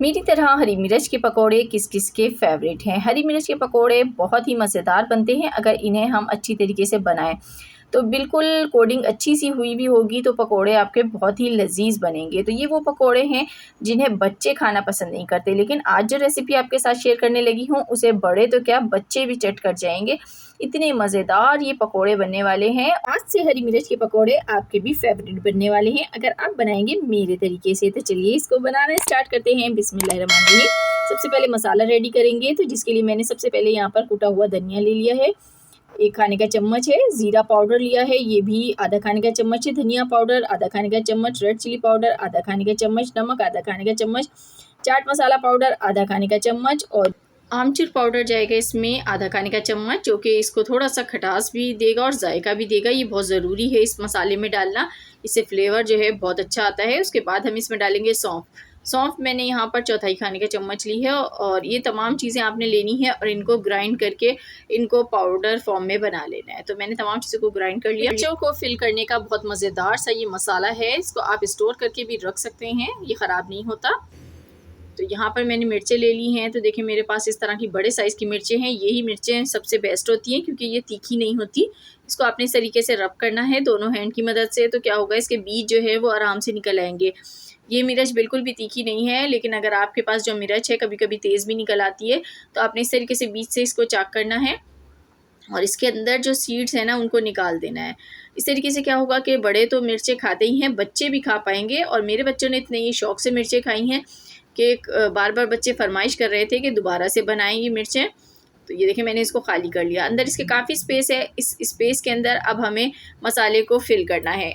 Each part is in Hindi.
मेरी तरह हरी मिर्च के पकोड़े किस किस के फेवरेट हैं। हरी मिर्च के पकोड़े बहुत ही मज़ेदार बनते हैं अगर इन्हें हम अच्छी तरीके से बनाएं तो बिल्कुल कोडिंग अच्छी सी हुई भी होगी तो पकोड़े आपके बहुत ही लजीज बनेंगे। तो ये वो पकोड़े हैं जिन्हें बच्चे खाना पसंद नहीं करते, लेकिन आज जो रेसिपी आपके साथ शेयर करने लगी हूँ उसे बड़े तो क्या बच्चे भी चट कर जाएंगे। इतने मज़ेदार ये पकोड़े बनने वाले हैं। आज से हरी मिर्च के पकोड़े आपके भी फेवरेट बनने वाले हैं अगर आप बनाएंगे मेरे तरीके से। तो चलिए इसको बनाना स्टार्ट करते हैं। बिस्मिल्लाहिर्रहमानिर्रहीम। सबसे पहले मसाला रेडी करेंगे, तो जिसके लिए मैंने सबसे पहले यहाँ पर कूटा हुआ धनिया ले लिया है, 1 खाने का चम्मच है। ज़ीरा पाउडर लिया है, ये भी आधा खाने का चम्मच है। धनिया पाउडर आधा खाने का चम्मच, रेड चिली पाउडर आधा खाने का चम्मच, नमक आधा खाने का चम्मच, चाट मसाला पाउडर आधा खाने का चम्मच और आमचूर पाउडर जाएगा इसमें आधा खाने का चम्मच, जो कि इसको थोड़ा सा खटास भी देगा और जायका भी देगा। ये बहुत ज़रूरी है इस मसाले में डालना, इससे फ्लेवर जो है बहुत अच्छा आता है। उसके बाद हम इसमें डालेंगे सौंफ। सौंफ मैंने यहाँ पर 1/4 खाने का चम्मच ली है और ये तमाम चीज़ें आपने लेनी है और इनको ग्राइंड करके इनको पाउडर फॉर्म में बना लेना है। तो मैंने तमाम चीज़ों को ग्राइंड कर लिया। मिर्चों को फिल करने का बहुत मज़ेदार सा ये मसाला है, इसको आप स्टोर करके भी रख सकते हैं, ये ख़राब नहीं होता। तो यहाँ पर मैंने मिर्चें ले ली हैं, तो देखिए मेरे पास इस तरह की बड़े साइज़ की मिर्चें हैं। यही मिर्चें सबसे बेस्ट होती हैं क्योंकि ये तीखी नहीं होती। इसको आपने इस तरीके से रब करना है दोनों हैंड की मदद से, तो क्या होगा इसके बीज जो है वो आराम से निकल आएंगे। ये मिर्च बिल्कुल भी तीखी नहीं है, लेकिन अगर आपके पास जो मिर्च है कभी कभी तेज़ भी निकल आती है, तो आपने इस तरीके से बीज से इसको चाक करना है और इसके अंदर जो सीड्स हैं ना उनको निकाल देना है। इस तरीके से क्या होगा कि बड़े तो मिर्चें खाते ही हैं, बच्चे भी खा पाएंगे। और मेरे बच्चों ने इतने ही शौक़ से मिर्चें खाई हैं कि बार बार बच्चे फरमाइश कर रहे थे कि दोबारा से बनाएं ये मिर्चें। तो ये देखिए मैंने इसको खाली कर लिया। अंदर इसके काफ़ी स्पेस है, इस स्पेस के अंदर अब हमें मसाले को फिल करना है।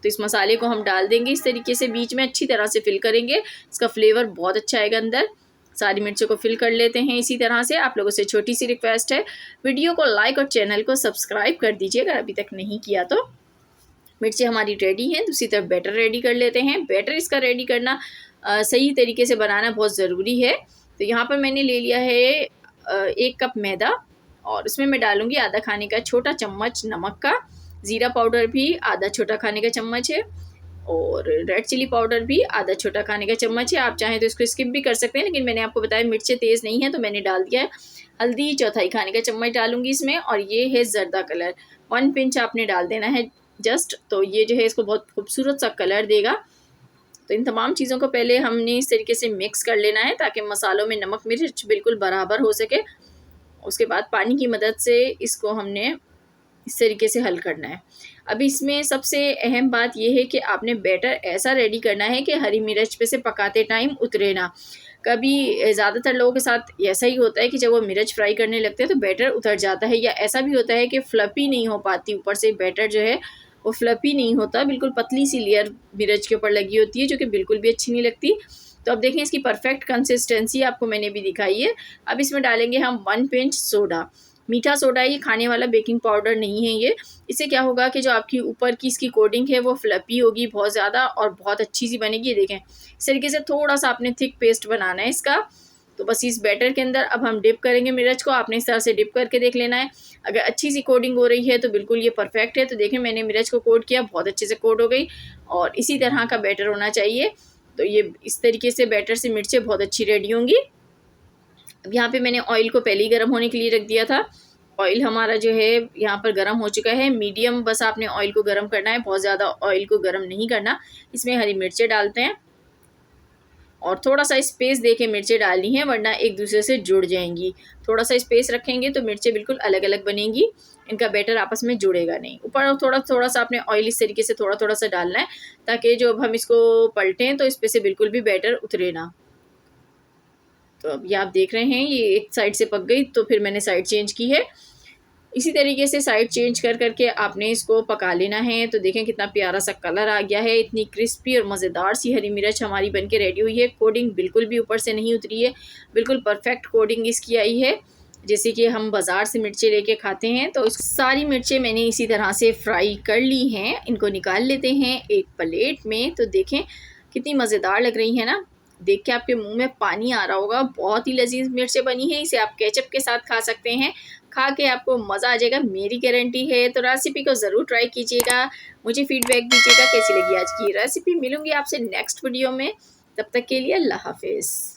तो इस मसाले को हम डाल देंगे इस तरीके से, बीच में अच्छी तरह से फिल करेंगे, इसका फ्लेवर बहुत अच्छा आएगा अंदर। सारी मिर्चों को फिल कर लेते हैं इसी तरह से। आप लोगों से छोटी सी रिक्वेस्ट है, वीडियो को लाइक और चैनल को सब्सक्राइब कर दीजिए अगर अभी तक नहीं किया तो। मिर्चें हमारी रेडी हैं, दूसरी तरफ बैटर रेडी कर लेते हैं। बैटर इसका रेडी करना सही तरीके से बनाना बहुत ज़रूरी है। तो यहाँ पर मैंने ले लिया है 1 कप मैदा और उसमें मैं डालूँगी आधा खाने का छोटा चम्मच नमक का। ज़ीरा पाउडर भी आधा छोटा खाने का चम्मच है और रेड चिली पाउडर भी आधा छोटा खाने का चम्मच है। आप चाहें तो इसको स्किप भी कर सकते हैं, लेकिन मैंने आपको बताया मिर्चें तेज़ नहीं है तो मैंने डाल दिया है। हल्दी 1/4 खाने का चम्मच डालूँगी इसमें और ये है ज़र्दा कलर, 1 पिंच आपने डाल देना है जस्ट। तो ये जो है इसको बहुत खूबसूरत सा कलर देगा। तो इन तमाम चीज़ों को पहले हमने इस तरीके से मिक्स कर लेना है ताकि मसालों में नमक मिर्च बिल्कुल बराबर हो सके। उसके बाद पानी की मदद से इसको हमने इस तरीके से हल करना है। अब इसमें सबसे अहम बात यह है कि आपने बैटर ऐसा रेडी करना है कि हरी मिर्च पे से पकाते टाइम उतरे ना। कभी ज़्यादातर लोगों के साथ ऐसा ही होता है कि जब वो मिर्च फ्राई करने लगते हैं तो बैटर उतर जाता है, या ऐसा भी होता है कि फ्लफी नहीं हो पाती, ऊपर से बैटर जो है वो फ्लफी नहीं होता, बिल्कुल पतली सी लेयर मिर्च के ऊपर लगी होती है जो कि बिल्कुल भी अच्छी नहीं लगती। तो अब देखें इसकी परफेक्ट कंसिस्टेंसी आपको मैंने भी दिखाई है। अब इसमें डालेंगे हम 1 पिंच सोडा, मीठा सोडा, ये खाने वाला बेकिंग पाउडर नहीं है ये। इससे क्या होगा कि जो आपकी ऊपर की इसकी कोटिंग है वो फ्लफी होगी बहुत ज़्यादा और बहुत अच्छी सी बनेगी। ये देखें इस तरीके से थोड़ा सा आपने थिक पेस्ट बनाना है इसका। तो बस इस बैटर के अंदर अब हम डिप करेंगे मिर्च को। आपने इस तरह से डिप करके देख लेना है, अगर अच्छी सी कोटिंग हो रही है तो बिल्कुल ये परफेक्ट है। तो देखें मैंने मिर्च को कोट किया, बहुत अच्छे से कोट हो गई और इसी तरह का बैटर होना चाहिए। तो ये इस तरीके से बैटर से मिर्चें बहुत अच्छी रेडी होंगी। अब यहाँ पे मैंने ऑयल को पहले ही गर्म होने के लिए रख दिया था। ऑयल हमारा जो है यहाँ पर गर्म हो चुका है, मीडियम बस आपने ऑयल को गर्म करना है, बहुत ज़्यादा ऑयल को गर्म नहीं करना। इसमें हरी मिर्चें डालते हैं और थोड़ा सा स्पेस देके मिर्चें डालनी है वरना एक दूसरे से जुड़ जाएंगी। थोड़ा सा स्पेस रखेंगे तो मिर्चें बिल्कुल अलग अलग बनेंगी, इनका बैटर आपस में जुड़ेगा नहीं। ऊपर थोड़ा सा आपने ऑयल इस तरीके से थोड़ा थोड़ा सा डालना है ताकि जो हम इसको पलटें तो इस पे से बिल्कुल भी बैटर उतरे ना। तो अब ये आप देख रहे हैं ये एक साइड से पक गई तो फिर मैंने साइड चेंज की है। इसी तरीके से साइड चेंज कर करके आपने इसको पका लेना है। तो देखें कितना प्यारा सा कलर आ गया है, इतनी क्रिस्पी और मज़ेदार सी हरी मिर्च हमारी बनके रेडी हुई है। कोडिंग बिल्कुल भी ऊपर से नहीं उतरी है, बिल्कुल परफेक्ट कोडिंग इसकी आई है जैसे कि हम बाज़ार से मिर्चें लेके खाते हैं। तो सारी मिर्चें मैंने इसी तरह से फ्राई कर ली हैं, इनको निकाल लेते हैं एक प्लेट में। तो देखें कितनी मज़ेदार लग रही है ना, देख के आपके मुंह में पानी आ रहा होगा। बहुत ही लजीज मिर्चें बनी है, इसे आप केचप के साथ खा सकते हैं, खा के आपको मज़ा आ जाएगा, मेरी गारंटी है। तो रेसिपी को ज़रूर ट्राई कीजिएगा, मुझे फीडबैक दीजिएगा कैसी लगी आज की रेसिपी। मिलूंगी आपसे नेक्स्ट वीडियो में, तब तक के लिए अल्लाह हाफिज़।